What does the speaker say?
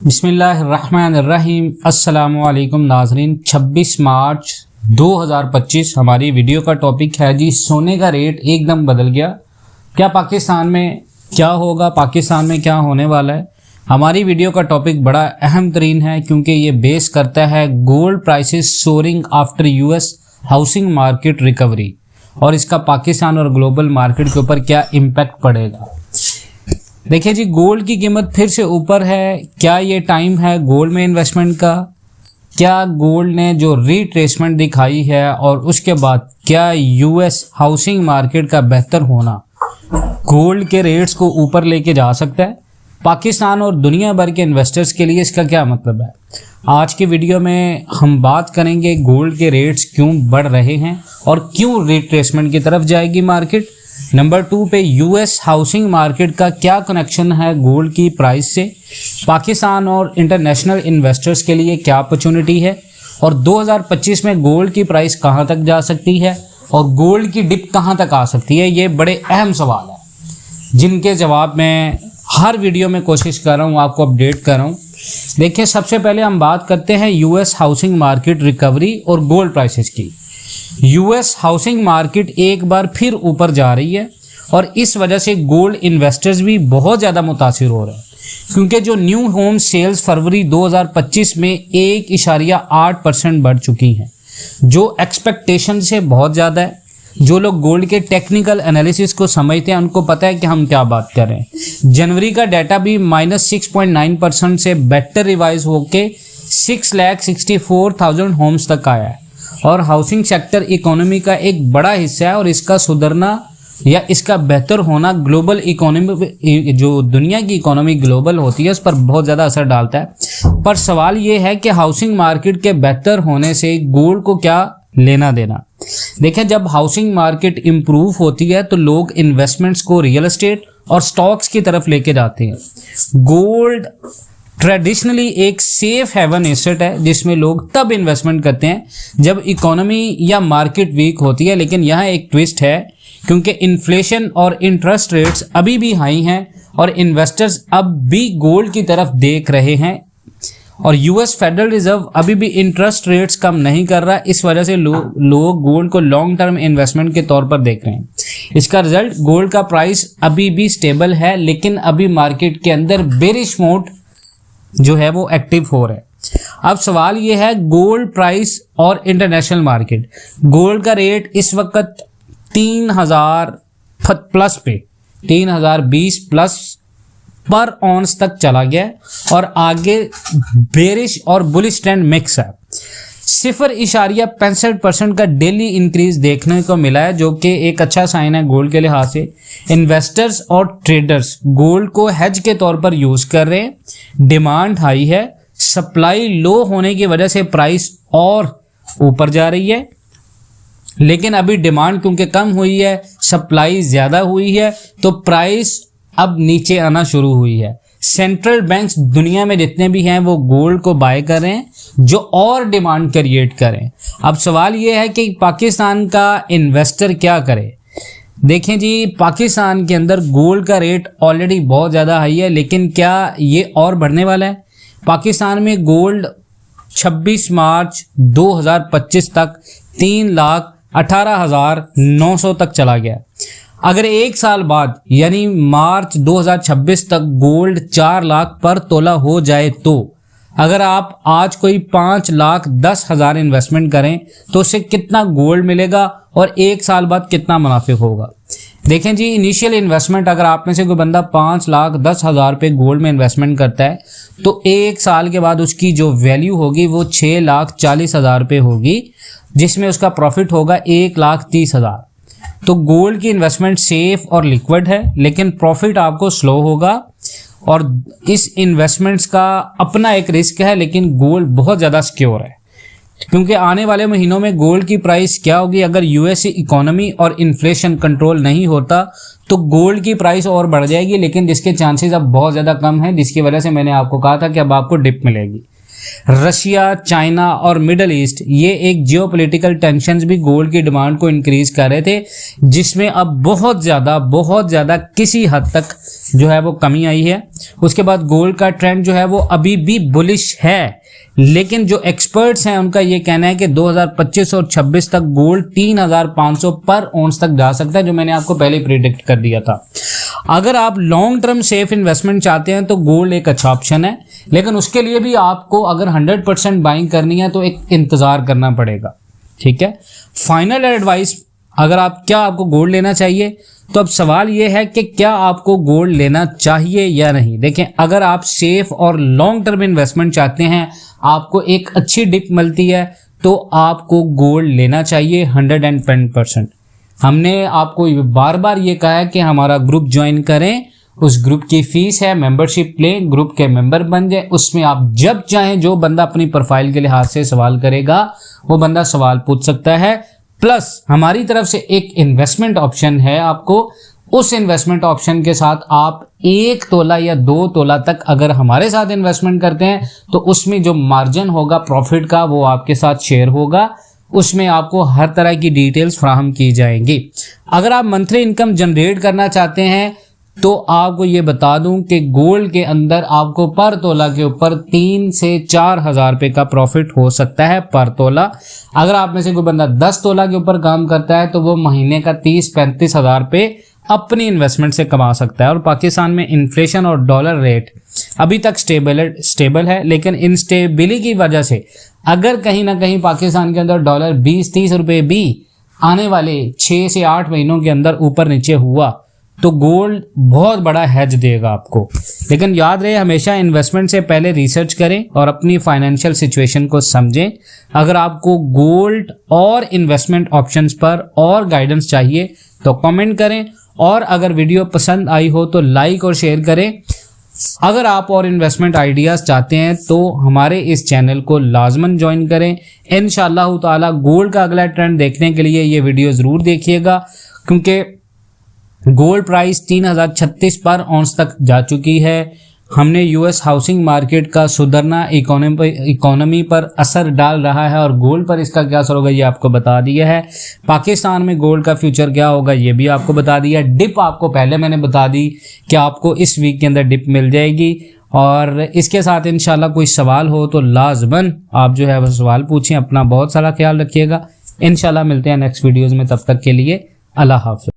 बिस्मिल्लाहिर्रहमानिर्रहीम। अस्सलामुअलैकुम नाज़रीन। 26 मार्च 2025 हमारी वीडियो का टॉपिक है जी, सोने का रेट एकदम बदल गया। क्या पाकिस्तान में क्या होगा, पाकिस्तान में क्या होने वाला है। हमारी वीडियो का टॉपिक बड़ा अहम तरीन है क्योंकि ये बेस करता है gold prices soaring after US housing market recovery और इसका पाकिस्तान और ग्लोबल मार्केट के ऊपर क्या इम्पैक्ट पड़ेगा। देखिए जी, गोल्ड की कीमत फिर से ऊपर है। क्या ये टाइम है गोल्ड में इन्वेस्टमेंट का? क्या गोल्ड ने जो रिट्रेसमेंट दिखाई है और उसके बाद क्या यूएस हाउसिंग मार्केट का बेहतर होना गोल्ड के रेट्स को ऊपर लेके जा सकता है? पाकिस्तान और दुनिया भर के इन्वेस्टर्स के लिए इसका क्या मतलब है? आज की वीडियो में हम बात करेंगे गोल्ड के रेट्स क्यों बढ़ रहे हैं और क्यों रिट्रेसमेंट की तरफ जाएगी मार्केट। नंबर 2 पे यूएस हाउसिंग मार्केट का क्या कनेक्शन है गोल्ड की प्राइस से, पाकिस्तान और इंटरनेशनल इन्वेस्टर्स के लिए क्या अपॉर्चुनिटी है और 2025 में गोल्ड की प्राइस कहां तक जा सकती है और गोल्ड की डिप कहां तक आ सकती है। ये बड़े अहम सवाल है जिनके जवाब मैं हर वीडियो में कोशिश कर रहा हूं, आपको अपडेट कर रहा हूं। देखिए, सबसे पहले हम बात करते हैं यूएस हाउसिंग मार्केट रिकवरी और गोल्ड प्राइसेस की। यूएस हाउसिंग मार्केट एक बार फिर ऊपर जा रही है और इस वजह से गोल्ड इन्वेस्टर्स भी बहुत ज़्यादा मुतासिर हो रहे हैं क्योंकि जो न्यू होम सेल्स फरवरी 2025 में 1.8% बढ़ चुकी हैं, जो एक्सपेक्टेशन से बहुत ज़्यादा है। जो लोग गोल्ड के टेक्निकल एनालिसिस को समझते हैं उनको पता है कि हम क्या बात कर रहे हैं। जनवरी का डाटा भी -6.9% से बेटर रिवाइज होके 6,64,000 होम्स तक आया है और हाउसिंग सेक्टर इकोनॉमी का एक बड़ा हिस्सा है और इसका सुधरना या इसका बेहतर होना ग्लोबल इकोनॉमी, जो दुनिया की इकोनॉमी ग्लोबल होती है, उस पर बहुत ज़्यादा असर डालता है। पर सवाल ये है कि हाउसिंग मार्केट के बेहतर होने से गोल्ड को क्या लेना देना। देखें, जब हाउसिंग मार्केट इम्प्रूव होती है तो लोग इन्वेस्टमेंट्स को रियल एस्टेट और स्टॉक्स की तरफ लेके जाते हैं। गोल्ड ट्रेडिशनली एक सेफ हेवन एसेट है जिसमें लोग तब इन्वेस्टमेंट करते हैं जब इकोनॉमी या मार्केट वीक होती है। लेकिन यहाँ एक ट्विस्ट है क्योंकि इन्फ्लेशन और इंटरेस्ट रेट्स अभी भी हाई हैं और इन्वेस्टर्स अब भी गोल्ड की तरफ देख रहे हैं और यूएस फेडरल रिजर्व अभी भी इंटरेस्ट रेट्स कम नहीं कर रहा। इस वजह से लोग गोल्ड को लॉन्ग टर्म इन्वेस्टमेंट के तौर पर देख रहे हैं। इसका रिजल्ट गोल्ड का प्राइस अभी भी स्टेबल है लेकिन अभी मार्केट के अंदर बेरिश मोड जो है वो एक्टिव हो रहा है। अब सवाल ये है गोल्ड प्राइस और इंटरनेशनल मार्केट। गोल्ड का रेट इस वक्त 3000 प्लस पे 3020 प्लस पर ऑन्स तक चला गया है और आगे बेरिश और बुलिश ट्रेंड मिक्स है। 0.65% का डेली इंक्रीज देखने को मिला है जो कि एक अच्छा साइन है गोल्ड के लिहाज से। इन्वेस्टर्स और ट्रेडर्स गोल्ड को हेज के तौर पर यूज कर रहे हैं। डिमांड हाई है, सप्लाई लो होने की वजह से प्राइस और ऊपर जा रही है। लेकिन अभी डिमांड क्योंकि कम हुई है, सप्लाई ज्यादा हुई है तो प्राइस अब नीचे आना शुरू हुई है। सेंट्रल बैंक्स दुनिया में जितने भी हैं वो गोल्ड को बाय कर रहे हैं जो और डिमांड क्रिएट करें। अब सवाल ये है कि पाकिस्तान का इन्वेस्टर क्या करे। देखें जी, पाकिस्तान के अंदर गोल्ड का रेट ऑलरेडी बहुत ज़्यादा हाई है लेकिन क्या ये और बढ़ने वाला है? पाकिस्तान में गोल्ड 26 मार्च 2025 तक 3,18,900 तक चला गया। अगर एक साल बाद यानी मार्च 2026 तक गोल्ड 4 लाख पर तोला हो जाए तो अगर आप आज कोई 5,10,000 इन्वेस्टमेंट करें तो उससे कितना गोल्ड मिलेगा और एक साल बाद कितना मुनाफिक होगा। देखें जी, इनिशियल इन्वेस्टमेंट अगर आप में से कोई बंदा 5,10,000 पे गोल्ड में इन्वेस्टमेंट करता है तो एक साल के बाद उसकी जो वैल्यू होगी वो 6,40,000 पे होगी जिसमें उसका प्रॉफिट होगा 1,30,000। तो गोल्ड की इन्वेस्टमेंट सेफ और लिक्विड है लेकिन प्रॉफिट आपको स्लो होगा और इस इन्वेस्टमेंट्स का अपना एक रिस्क है। लेकिन गोल्ड बहुत ज़्यादा सिक्योर है क्योंकि आने वाले महीनों में गोल्ड की प्राइस क्या होगी। अगर यूएस इकोनॉमी और इन्फ्लेशन कंट्रोल नहीं होता तो गोल्ड की प्राइस और बढ़ जाएगी लेकिन जिसके चांसेस अब बहुत ज़्यादा कम हैं, जिसकी वजह से मैंने आपको कहा था कि अब आपको डिप मिलेगी। रशिया, चाइना और मिडल ईस्ट, ये एक जियोपॉलिटिकल टेंशन्स भी गोल्ड की डिमांड को इंक्रीज कर रहे थे, जिसमें अब बहुत ज़्यादा किसी हद तक जो है वो कमी आई है। उसके बाद गोल्ड का ट्रेंड जो है वो अभी भी बुलिश है, लेकिन जो एक्सपर्ट्स हैं उनका ये कहना है कि 2025 और 26 तक गोल्ड 3500 पर औंस तक जा सकता है, जो मैंने आपको पहले प्रिडिक्ट कर दिया था। अगर आप लॉन्ग टर्म सेफ इन्वेस्टमेंट चाहते हैं तो गोल्ड एक अच्छा ऑप्शन है, लेकिन उसके लिए भी आपको अगर 100% बाइंग करनी है तो एक इंतज़ार करना पड़ेगा। ठीक है, फाइनल एडवाइस, अगर आपको गोल्ड लेना चाहिए तो अब सवाल ये है कि क्या आपको गोल्ड लेना चाहिए या नहीं। देखें, अगर आप सेफ और लॉन्ग टर्म इन्वेस्टमेंट चाहते हैं, आपको एक अच्छी डिप मिलती है, तो आपको गोल्ड लेना चाहिए 110%। हमने आपको बार बार ये कहा है कि हमारा ग्रुप ज्वाइन करें, उस ग्रुप की फीस है, मेंबरशिप लें, ग्रुप के मेंबर बन जाए, उसमें आप जब चाहें जो बंदा अपनी प्रोफाइल के लिहाज से सवाल करेगा वो बंदा सवाल पूछ सकता है। प्लस हमारी तरफ से एक इन्वेस्टमेंट ऑप्शन है, आपको उस इन्वेस्टमेंट ऑप्शन के साथ आप 1 तोला या 2 तोला तक अगर हमारे साथ इन्वेस्टमेंट करते हैं तो उसमें जो मार्जिन होगा प्रॉफिट का वो आपके साथ शेयर होगा, उसमें आपको हर तरह की डिटेल्स फराहम की जाएंगी। अगर आप मंथली इनकम जनरेट करना चाहते हैं तो आपको ये बता दूं कि गोल्ड के अंदर आपको पर तोला के ऊपर 3 से 4 हज़ार रुपये का प्रॉफिट हो सकता है पर तोला। अगर आप में से कोई बंदा 10 तोला के ऊपर काम करता है तो वो महीने का 30-35 हज़ार रुपये अपनी इन्वेस्टमेंट से कमा सकता है। और पाकिस्तान में इन्फ्लेशन और डॉलर रेट अभी तक स्टेबल है, लेकिन इनस्टेबिलिटी की वजह से अगर कहीं ना कहीं पाकिस्तान के अंदर डॉलर 20-30 रुपये भी आने वाले 6 से 8 महीनों के अंदर ऊपर नीचे हुआ तो गोल्ड बहुत बड़ा हेज देगा आपको। लेकिन याद रहे, हमेशा इन्वेस्टमेंट से पहले रिसर्च करें और अपनी फाइनेंशियल सिचुएशन को समझें। अगर आपको गोल्ड और इन्वेस्टमेंट ऑप्शंस पर और गाइडेंस चाहिए तो कमेंट करें, और अगर वीडियो पसंद आई हो तो लाइक और शेयर करें। अगर आप और इन्वेस्टमेंट आइडियाज़ चाहते हैं तो हमारे इस चैनल को लाजमन ज्वाइन करें। इंशाअल्लाह ताला गोल्ड का अगला ट्रेंड देखने के लिए ये वीडियो ज़रूर देखिएगा, क्योंकि गोल्ड प्राइस 3036 पर औंस तक जा चुकी है। हमने यूएस हाउसिंग मार्केट का सुधरना इकोनॉमी पर असर डाल रहा है, और गोल्ड पर इसका क्या असर होगा ये आपको बता दिया है। पाकिस्तान में गोल्ड का फ्यूचर क्या होगा ये भी आपको बता दिया। डिप आपको पहले मैंने बता दी कि आपको इस वीक के अंदर डिप मिल जाएगी। और इसके साथ इंशाल्लाह कोई सवाल हो तो लाजमन आप जो है वो सवाल पूछें। अपना बहुत सारा ख्याल रखिएगा। इंशाल्लाह मिलते हैं नेक्स्ट वीडियोज़ में, तब तक के लिए अल्लाह हाफ़िज़।